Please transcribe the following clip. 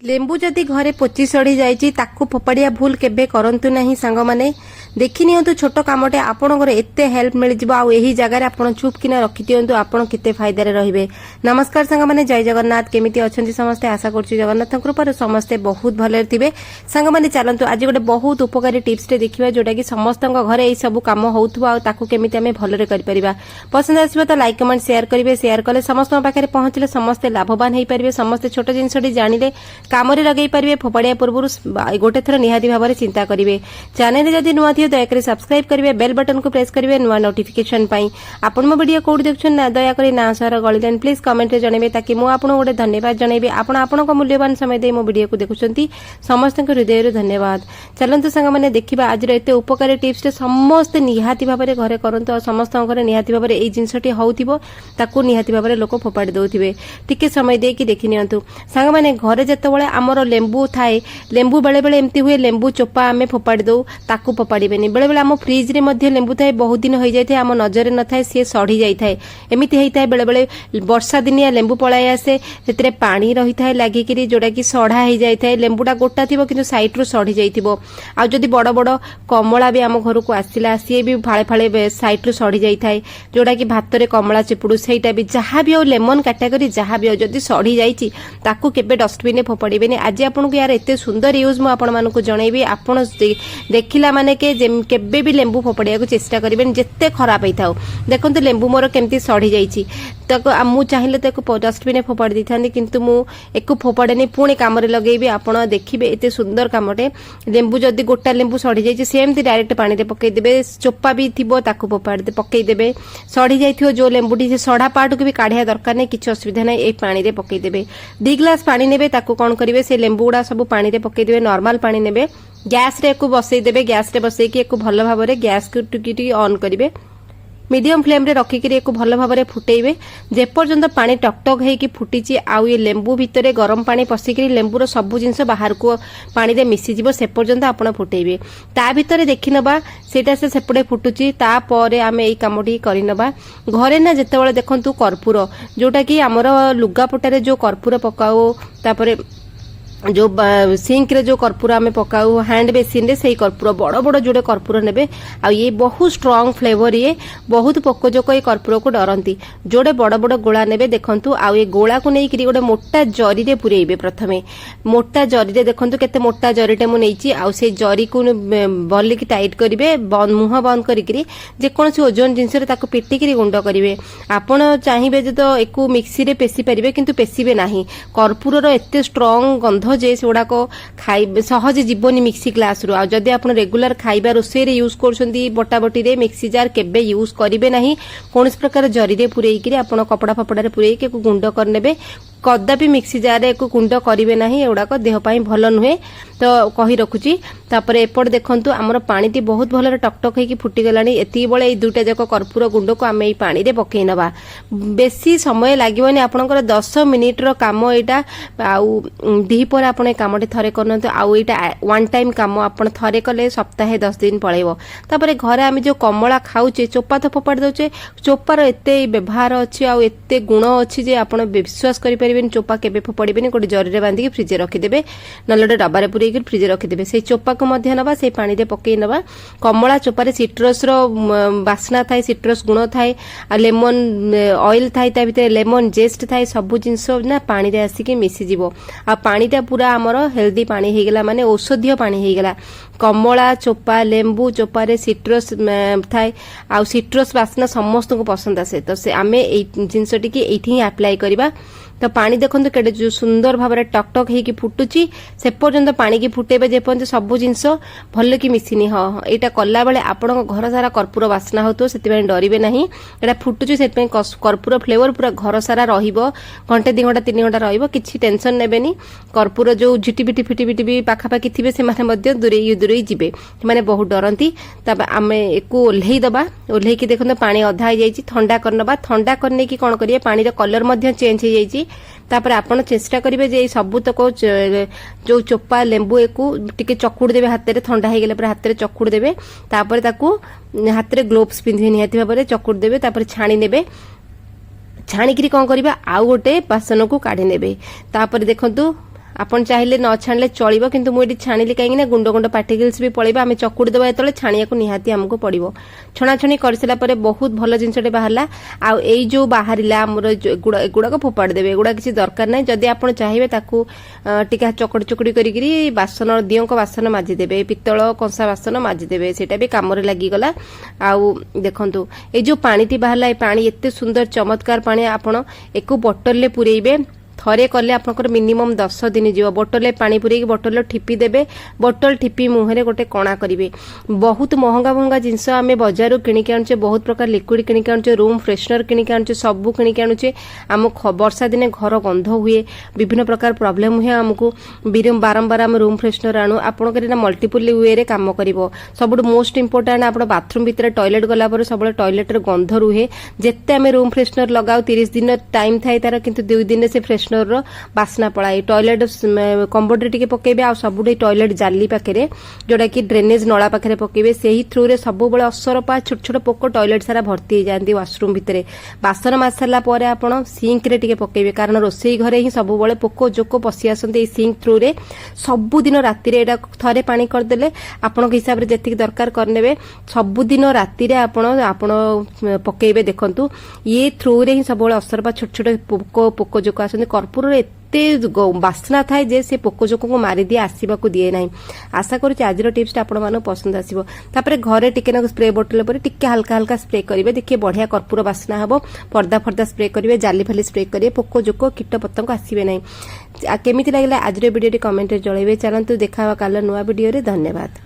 लेंबू जदि घरे पोची सड़ी जाइए ताकू फोपाड़िया भूल केबे करंतु नहीं सांग माने देखि नियंतु छोट कामटे आपनकर एते हेल्प मिल जिवो आ एही जगह रे आपण चुप किना रखि दियंतु आपण केते फायदा रे रहिबे। नमस्कार सांग माने जय जगन्नाथ केमिति अछंती समस्ते आशा करछु जगन्नाथ कृपार समस्ते बहुत भले थिबे। सांग माने चलंतु आज गोटे बहुत उपकारी टिप्स टे देखिबा जोटा कि समस्तक घरे एई सब काम होउथबो आ ताकू केमिति हमें भले रे करि परिबा। पसंद आसीबो तो लाइक कमेंट शेयर करिवे शेयर कले समस्तक पाखरे पहुंचले समस्ते लाभवान हेई परिबे समस्ते छोट जिंसडी जानिले काम रे लगेई परिबे फोपाड़िया पूर्व गोटे थर निहाती भाव चिंता करिवे। चैनल जदि नुआ थी दयाकोरी सब्सक्राइब करिवे बेल बटन को प्रेस करिवे नुआ नोटिफिकेशन पाई। आपण मो वीडियो कोड देखछन ना दयाकोरी ना सहर गळिलेन प्लीज कमेंट रे जणेबे ताकि मो आपण गोटे धन्यवाद जणेबे आपण आपनको मूल्यवान समय दे मो वीडियो को देखुछंती समस्त हृदय रे धन्यवाद। चलंतु संग माने देखिबा आज एते उपकारी टिप्स रे समस्त निहाती भाव घरे करंतु और समस्त घरे निहाती भाव एई जिंसटी होउथिबो ताकू निहाती भाव लोक फोपाड़ी दउथिबे। टिके समय दे कि देखि नियंतु संग माने घरे जतबेले हमर लेंबू थाए लेंबू बेले बेले एमती हुए लेंबू चोपा आमे फोपाड़ी दउ ताकू फोपाड़ीबेनी बेले बेले हम फ्रिज रे मध्ये लेंबू थाए बहुत दिन होई जाय थाए हम नजर न थाए से सड़ी जाय थाए एमिति हेई थाए बेले बेले वर्षा दिनिया लेंबू पळाय आसे सेतरे पानी रही थाए लागि कि जोडा कि सढ़ा हेई जाय थाए लेंबूटा गोटा थिबो किंतु साइड रो सड़ी जायथिबो आ जदी बड़ बड़ कमला भी हम घर को आसिला सी भी फाळे फाळे साइड रो सड़ी जाय थाए जोडा कि भात रे कमला चिपुडू सेटा भी जहा भी हो लेमन कैटेगरी जहा भी हो जदी सड़ी जायछि ताकू केबे डस्टबिन फोपाड़ीबेनी। आज आपन को यार एते सुंदर यूज मु आपण मानकु जणैबी आपण देखिला माने के केबे भी लेंबू फोपाड़िया को चेष्टा करिबेन जेते खराब हेई थाउ। देखंतु लेंबू मोर केमती सड़ी जायछि ताको मु चाहिले ताको डस्टबिन फोपाड़ी दिथांदी किंतु मु एको फोपाड़ेनी पुणी काम रे लगेबी आपण देखिबे एते सुंदर कामटे। लेंबू जदी गोटा लेंबू सड़ी जायछि सेमती डायरेक्ट पानी रे पकई देबे चोपा भी थिबो ताको फोपाड़ी दे पकई देबे सड़ी जायथियो जो लेंबूटी से सड़ा पार्ट को भी काढिया दरकार नै किछ असुविधा नै ए पानी रे पकई देबे 2 ग्लास पानी नेबे ताको कोन करिवे से लेंबू गुडा सब पानी रे पकई देबे नॉर्मल पानी नेबे गैस रे को बसई देबे गैस रे बसई कि एको भलो भाबरे गैस को टुकी ऑन करिवे मीडियम फ्लेम रे रखी कि एको भलो भाबरे फुटेइबे जे पर्यंत पानी टकटक हे कि फुटीची आउ ये लेंबू भितरे गरम पानी पसी कि लेंबूर सब जिंस बाहर को पानी रे मिसी जिवो से पर्यंत आपण फुटेइबे ता भितरे देखि नबा सेटा से सेपडे फुटुची ता परे आमे एई कामटी करि नबा। घरे ना जेतेबेले देखंतु कर्पूर जोटा कि हमर लुगा पटारे जो कर्पूर पकाओ तापरे जो सिंक रे जो कर्पूर आमे पकाऊ हैंड बेसिन रे सेही कर्पूर बड़ बड़ जोड़े कर्पूर नेबे आ ये बहुत स्ट्रांग फ्लेवर ये बहुत पोकोजोक ये कर्पूर को डरंती जोड़े बड़ बड़ गोला नेबे देखंतु आ ये गोला को नै कि गोटे मोटा जरी रे पुरेइबे प्रथमे मोटा जरी रे देखंतु केते मोटा जरीटे मु नैची आ से जरी को बल्ली की टाइट करिवे मुह बंद करिकरी जे कोनसी ओजन जिंस रे ताको पिटी करी गुंड करिवे। आपण चाहिबे जे तो एको मिक्सी रे पेसी परिबे किंतु पेसीबे नाही कर्पूर रो एते स्ट्रांग गंध जे सेगुड़ाक खाइ सहज जीवनी मिक्सी ग्लास रू आ जदि आपण रेगुलर खाइबा रोसे रे यूज करछंती बटा बटी रे मिक्सी जार केबे यूज करिवे नाही कोनस प्रकार जरी रे पुरेई कि आपण कपड़ा फपड़ा रे पुरेई के गुंड कर नेबे कदापि मिक्सी जार रे को गुंड करिवे नाही एउडाक देह पई भलो नुहे तो कहि रखुची। तापरे एपड देखंतु हमर पानी टी बहुत भलो रे टकटक हे कि फुटी गलानी एती बळे ए दुटा जक कर्पूर गुंड को आमे पानी रे पकई नबा बेसी समय लागिवनी आपनकर 10 मिनिट रो काम एटा आउ दी पर आपण कामटे थरे करनत आउ एटा वन टाइम काम आपण थरे कले सप्ताहे 10 दिन पळेबो। तापरे घरे आमे जो कमला खाउचे चोपा तो फोपाड़ दोचे चोपार एते व्यवहार अछि आउ एते गुण अछि जे आपण विश्वास करि परिबेन चोपा केबे फोपाड़ीबेनी गोटे जरी रे बांधी फ्रिज रे रखि देबे नलडे डब्बा रे पुरै कि फ्रिज रे रखि देबे से चोपा को मध्य नबा से पानी रे पकई नबा। कमला चोपा रे सिट्रस रो वासना थाए सिट्रस गुण थाए आ लेमन ऑयल थाए ता भितर लेमन जेस्ट थाए सब जिंस ना पानी रे आसी कि मिसी जिवो आ पानीटा पूरा हमर हेल्दी पानी हे गेला माने औषधीय पानी हे गेला। कमला चोपा लेंबू चोपा रे सिट्रस थाए आ सिट्रस वासना समस्त को पसंद आसे तो से आमे ए जिंसटी कि एठी अप्लाई करबा तो पानी देखंतु केडे जो सुंदर भाबरे टकटक हे कि फुटुची से पर्यंत पानी की फुटेबे जे पर्यंत सब जिंस भल्ले कि मिसिनी ह एटा कल्ला बेले आपण घर सारा कर्पूर वासना होतो सेति डरिबे नाही एटा फुटुची सेति कर्पूर फ्लेवर पूरा घर सारा रहिबो घंटे 2 घंटा 3 घंटा रहिबो किछि टेंशन नेबेनी। कर्पूर जो झिटिबिटी फिटिबिटी भी पाखापाखि थिबे से माने मध्य दूरे जिबे माने बहुत डरंती तब आमे एको ओल्हेई दबा ओल्हेई कि देखंतु पानी अधा हो जाईची ठंडा करनबा ठंडा करने की कोन करिए पानी रो कलर मध्य चेंज हो जाईची तापर आपण चेष्टा करिवे जे सब तक जो चोपा लेंबू एको टिके चकुड़ देबे हाथ रे ठंडा हे गेले पर हाथ रे चकुड़ देबे तापर ताकू हाथ रे ग्लोव्स पिंधि निहाती भाबरे चकुड़ देबे तापर छाणी नेबे छाणी करी कोन करिबा आउ गोटे बासन को काढी नेबे तापर देखंतु आपण चाहिले न छाणले चलिबो किंतु मु एटी छाणिली काहेकि ना गुंड गुंड पार्टिकल्स भी पळेबा आमे चकुडी देबा एतले छाणिया को निहाती हमको पड़िबो छणाछणी करसिला परे बहुत भल जिंसटे बाहरला आ एई जो बाहरिला हमर गुडा को फोपाड़ देबे गुडा किसी दरकार नै जदी आपण चाहिबे ताकू टिका चकड़ी चकड़ी करिकरी बासन दियो को बासन माजी देबे पित्तल कंसा बासन माजी देबे सेटा भी काम रे लागि गला आ देखंतु ए जो पानी टी बाहरला ए पानी एते सुंदर चमत्कार पानी आपण एको बोतल ले पुरेइबे थरे कले आपनकर मिनिमम 10 दिन जीव बोतल पानी पुरे बोतल ठिपी देबे बोतल ठिपी मुहरे गोटे कणा करिवे बहुत महंगा महंगा जिंस आमे बाजार किणी के आनचे बहुत प्रकार लिक्विड किणी के आनचे रूम फ्रेशनर किणी के आनचे सब किणी के आनचे हम वर्षा दिने घर गंध हुए विभिन्न प्रकार प्रॉब्लम हुए हमको बारंबार हम रूम फ्रेशनर आणु आपन करे ना मल्टीपल वे रे काम करिवो सबुठ मोस्ट इंपोर्टेंट आपन बाथरूम भीतर टॉयलेट गला पर सब टॉयलेट रे गंध रुहे जेते हम रूम फ्रेशनर लगाउ 30 दिन टाइम थाई तार किंतु 2 दिन से फ्रेशनर बास्ना पड़ाए टॉयलेट कंबोर्ड टिके पकेबे आ सबुडे टॉयलेट जाली पाखरे जोड़ा कि ड्रेनेज नला पाखरे पकेबे सेही थ्रू रे सब बळे असरपा छोट छोट पोक टॉयलेट सारा भर्ती जांदी वॉशरूम भितरे बासन मासला परे आपण सिंक रे टिके पकेबे कारण रोसई घरे ही सब बळे पोक जोको पसी आसंते ए सिंक थ्रू रे सब दिन राती रे एटा थरे पानी कर देले आपण के हिसाब रे जति दरकार करनेबे सब दिन राती रे आपण पकेबे देखंतु ये थ्रू रे ही सब बळे असरपा छोट छोट पोक जोको आसंते कर्पूर एते बास्ना थाए जे से पोकोजोक को मारी दिए आसवा को दिए ना आशा करूँ आज टिप्स आपण मानक पसंद आसो तापर घरे टिके स्प्रे बोतल पर टिके हल्का हल्का स्प्रे करेंगे देखिए बढ़िया कर्पूर बास्ना हम पर्दा फर्दा स्प्रे करेंगे जाली फाली स्प्रे करेंगे पोकोजोक कीट पतंग आसवे ना केमी लगे आज वीडियो कमेंट जल्दी चलतु देखा काल नुआ वीडियो धन्यवाद।